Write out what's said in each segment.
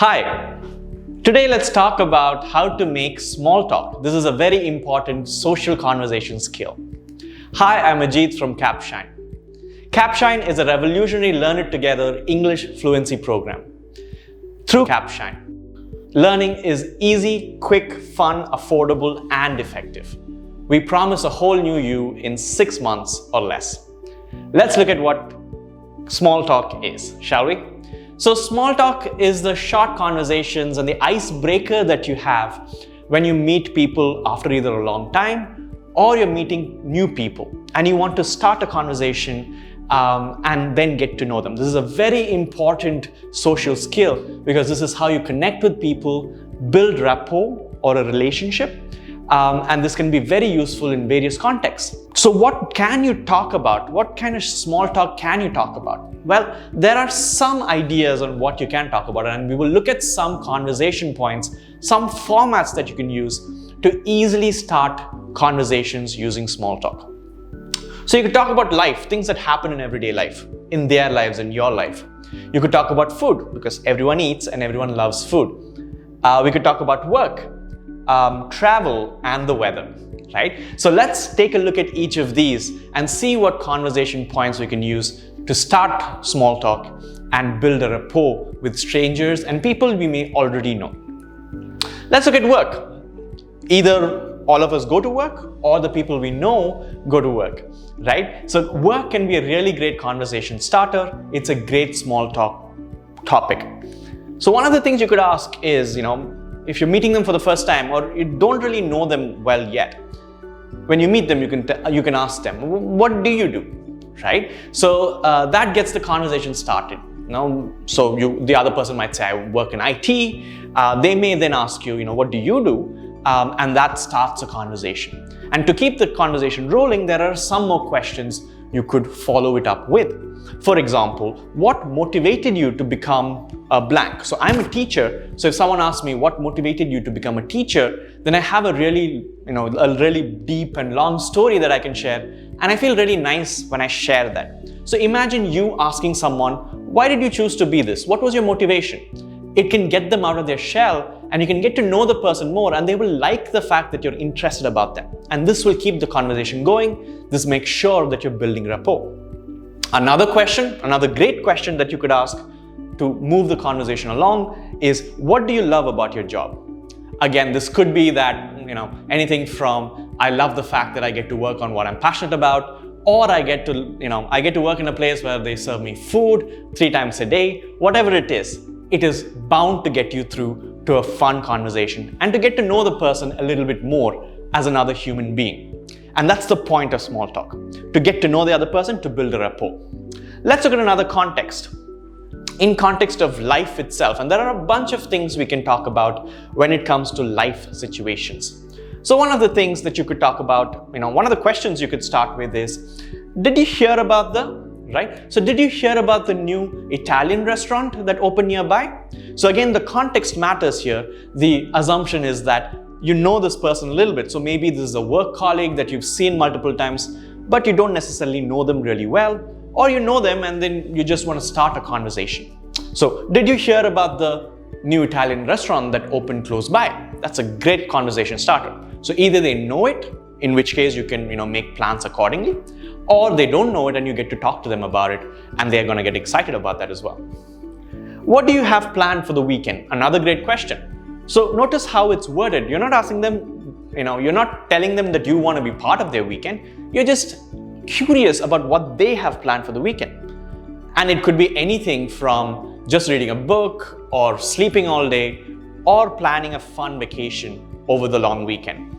Hi, today let's talk about how to make small talk. This is a very important social conversation skill. Hi, I'm Ajeeth from Capshine. Capshine is a revolutionary Learn It Together English fluency program. Through Capshine, learning is easy, quick, fun, affordable, and effective. We promise a whole new you in 6 months or less. Let's look at what small talk is, shall we? So small talk is the short conversations and the icebreaker that you have when you meet people after either a long time or you're meeting new people and you want to start a conversation and then get to know them. This is a very important social skill because this is how you connect with people, build rapport or a relationship, and this can be very useful in various contexts. So what can you talk about? What kind of small talk can you talk about? Well, there are some ideas on what you can talk about, and we will look at some conversation points, some formats that you can use to easily start conversations using small talk. So you could talk about life, things that happen in everyday life, in their lives, in your life. You could talk about food because everyone eats and everyone loves food. We could talk about work, travel, and the weather, right? So let's take a look at each of these and see what conversation points we can use to start small talk and build a rapport with strangers and people we may already know. Let's look at work. Either all of us go to work or the people we know go to work, right? So work can be a really great conversation starter. It's a great small talk topic. So one of the things you could ask is, if you're meeting them for the first time or you don't really know them well yet, when you meet them, you can ask them, what do you do? Right? So that gets the conversation started. So the other person might say, I work in IT. They may then ask you, what do you do? And that starts a conversation. And to keep the conversation rolling, there are some more questions you could follow it up with. For example, what motivated you to become a blank? So I'm a teacher. So if someone asks me what motivated you to become a teacher, then I have a really deep and long story that I can share. And I feel really nice when I share that. So imagine you asking someone, why did you choose to be this? What was your motivation? It can get them out of their shell and you can get to know the person more and they will like the fact that you're interested about them. And this will keep the conversation going. This makes sure that you're building rapport. Another great question that you could ask to move the conversation along is, what do you love about your job? Again, this could be that, anything from, I love the fact that I get to work on what I'm passionate about, or I get to work in a place where they serve me food 3 times a day, whatever it is bound to get you through to a fun conversation and to get to know the person a little bit more as another human being. And that's the point of small talk, to get to know the other person, to build a rapport. Let's look at another context. In context of life itself, and there are a bunch of things we can talk about when it comes to life situations. So one of the things that you could talk about, one of the questions you could start with is, did you hear about did you hear about the new Italian restaurant that opened nearby? So again, the context matters here. The assumption is that you know this person a little bit. So maybe this is a work colleague that you've seen multiple times, but you don't necessarily know them really well, or you know them and then you just want to start a conversation. So did you hear about the new Italian restaurant that opened close by? That's a great conversation starter. So either they know it, in which case you can make plans accordingly, or they don't know it and you get to talk to them about it and they're going to get excited about that as well. What do you have planned for the weekend? Another great question. So notice how it's worded. You're not asking them, you're not telling them that you want to be part of their weekend. You're just curious about what they have planned for the weekend. And it could be anything from just reading a book or sleeping all day or planning a fun vacation over the long weekend.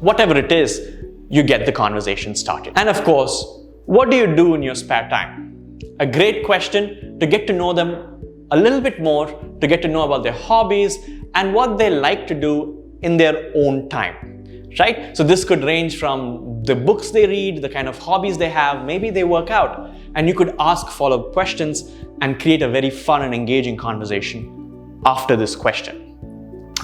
Whatever it is, you get the conversation started. And of course, what do you do in your spare time? A great question to get to know them a little bit more, to get to know about their hobbies and what they like to do in their own time, right? So this could range from the books they read, the kind of hobbies they have, maybe they work out, and you could ask follow-up questions and create a very fun and engaging conversation after this question.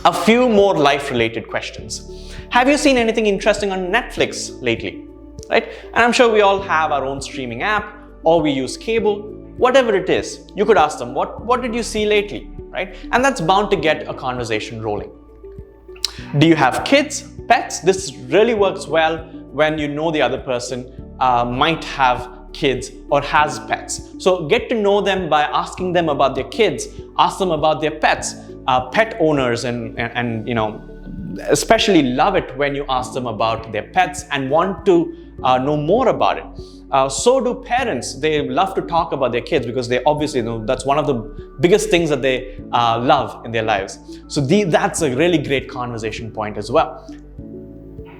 A few more life-related questions. Have you seen anything interesting on Netflix lately, right? And I'm sure we all have our own streaming app or we use cable. whatever it is. You could ask them, what did you see lately, right? And that's bound to get a conversation rolling. Do you have kids, pets? This really works well when you know the other person might have kids or has pets. So get to know them by asking them about their kids, ask them about their pets. Pet owners and especially love it when you ask them about their pets and want to know more about it. So do parents. They love to talk about their kids because they obviously know that's one of the biggest things that they love in their lives. So that's a really great conversation point as well.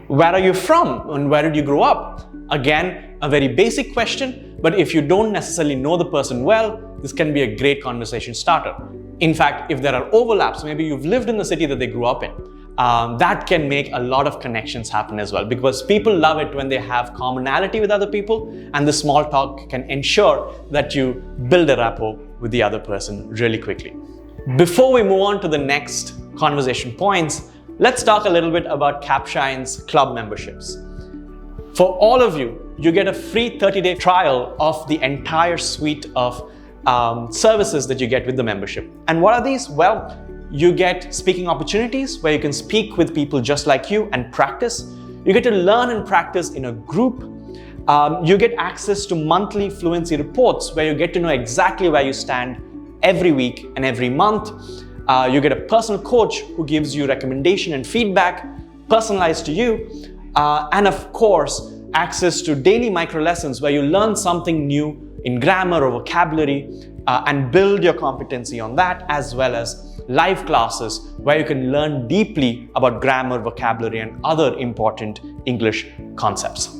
Where are you from and where did you grow up? Again, a very basic question, but if you don't necessarily know the person well, this can be a great conversation starter. In fact, if there are overlaps, maybe you've lived in the city that they grew up in, that can make a lot of connections happen as well, because people love it when they have commonality with other people, and the small talk can ensure that you build a rapport with the other person really quickly. Before we move on to the next conversation points, let's talk a little bit about Capshine's club memberships. For all of you, you get a free 30-day trial of the entire suite of services that you get with the membership. And what are these? Well, you get speaking opportunities where you can speak with people just like you and practice. You get to learn and practice in a group. You get access to monthly fluency reports where you get to know exactly where you stand every week and every month. You get a personal coach who gives you recommendation and feedback personalized to you. And of course, access to daily micro lessons where you learn something new in grammar or vocabulary and build your competency on that, as well as live classes where you can learn deeply about grammar, vocabulary, and other important English concepts.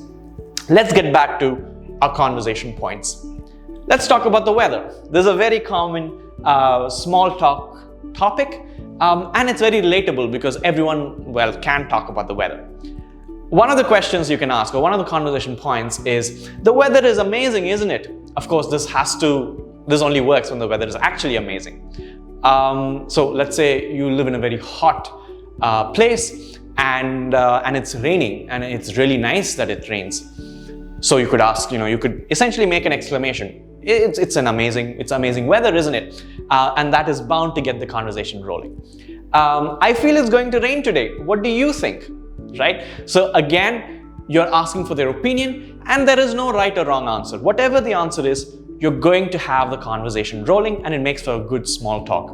Let's get back to our conversation points. Let's talk about the weather. This is a very common small talk topic, and it's very relatable because everyone, can talk about the weather. One of the questions you can ask, or one of the conversation points is, the weather is amazing, isn't it? Of course, this only works when the weather is actually amazing. So let's say you live in a very hot place and it's raining and it's really nice that it rains. So you could ask, you could essentially make an exclamation. It's amazing weather, isn't it? And that is bound to get the conversation rolling. I feel it's going to rain today. What do you think? Right? So again, you're asking for their opinion and there is no right or wrong answer. Whatever the answer is, you're going to have the conversation rolling and it makes for a good small talk.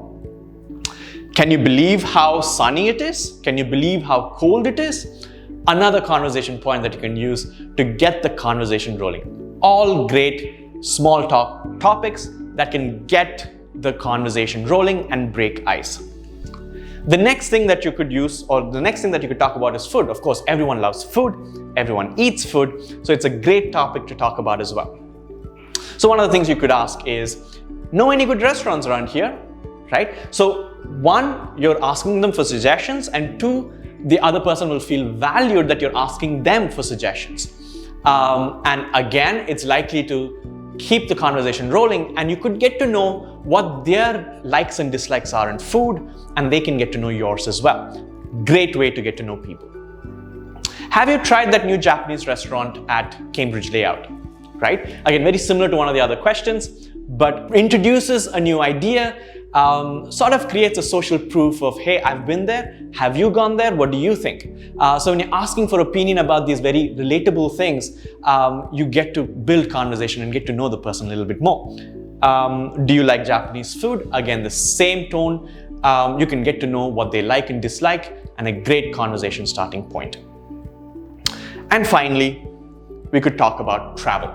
Can you believe how sunny it is? Can you believe how cold it is? Another conversation point that you can use to get the conversation rolling. All great small talk topics that can get the conversation rolling and break ice. The next thing that you could use, or the next thing that you could talk about, is food. Of course, everyone loves food, everyone eats food, so it's a great topic to talk about as well. So one of the things you could ask is, know any good restaurants around here, right? So one, you're asking them for suggestions, and two, the other person will feel valued that you're asking them for suggestions. And again, it's likely to keep the conversation rolling, and you could get to know what their likes and dislikes are in food, and they can get to know yours as well. Great way to get to know people. Have you tried that new Japanese restaurant at Cambridge Layout? Right? Again, very similar to one of the other questions, but introduces a new idea, sort of creates a social proof of, hey, I've been there. Have you gone there? What do you think? So when you're asking for opinion about these very relatable things, you get to build conversation and get to know the person a little bit more. Do you like Japanese food? Again, the same tone. You can get to know what they like and dislike, and a great conversation starting point. And finally, we could talk about travel.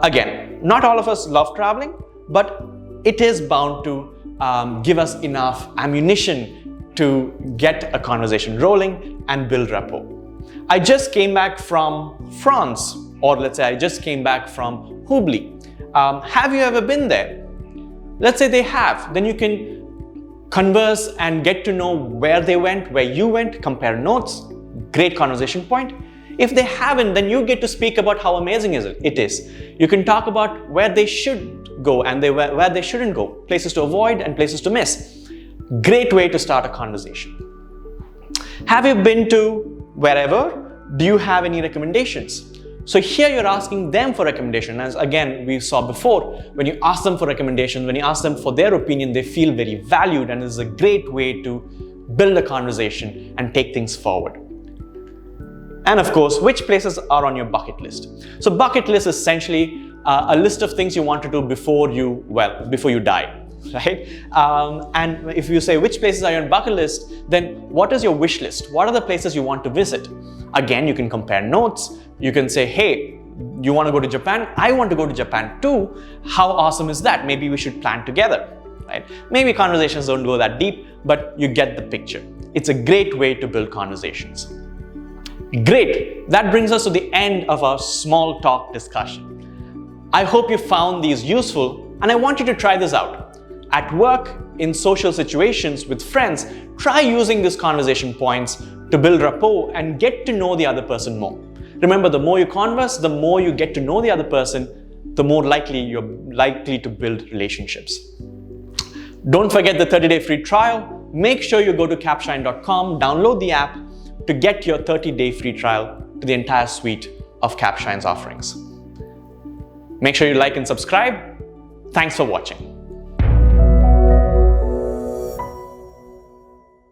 Again, not all of us love traveling, but it is bound to give us enough ammunition to get a conversation rolling and build rapport. I just came back from France, or let's say I just came back from Hubli. Have you ever been there? Let's say they have. Then you can converse and get to know where they went, where you went, compare notes. Great conversation point. If they haven't, then you get to speak about how amazing it is. You can talk about where they should go and where they shouldn't go, places to avoid and places to miss. Great way to start a conversation. Have you been to wherever? Do you have any recommendations? So here you're asking them for recommendation. As again, we saw before, when you ask them for recommendations, when you ask them for their opinion, they feel very valued, and this is a great way to build a conversation and take things forward. And of course, which places are on your bucket list? So bucket list is essentially a list of things you want to do before you die, right? And if you say which places are on your bucket list, then what is your wish list? What are the places you want to visit? Again, you can compare notes. You can say, hey, you want to go to Japan? I want to go to Japan too. How awesome is that? Maybe we should plan together, right? Maybe conversations don't go that deep, but you get the picture. It's a great way to build conversations. Great. That brings us to the end of our small talk discussion. I hope you found these useful, and I want you to try this out. At work, in social situations, with friends, try using these conversation points to build rapport and get to know the other person more. Remember, the more you converse, the more you get to know the other person, the more likely you're to build relationships. Don't forget the 30-day free trial. Make sure you go to capshine.com, download the app to get your 30-day free trial to the entire suite of Capshine's offerings. Make sure you like and subscribe. Thanks for watching.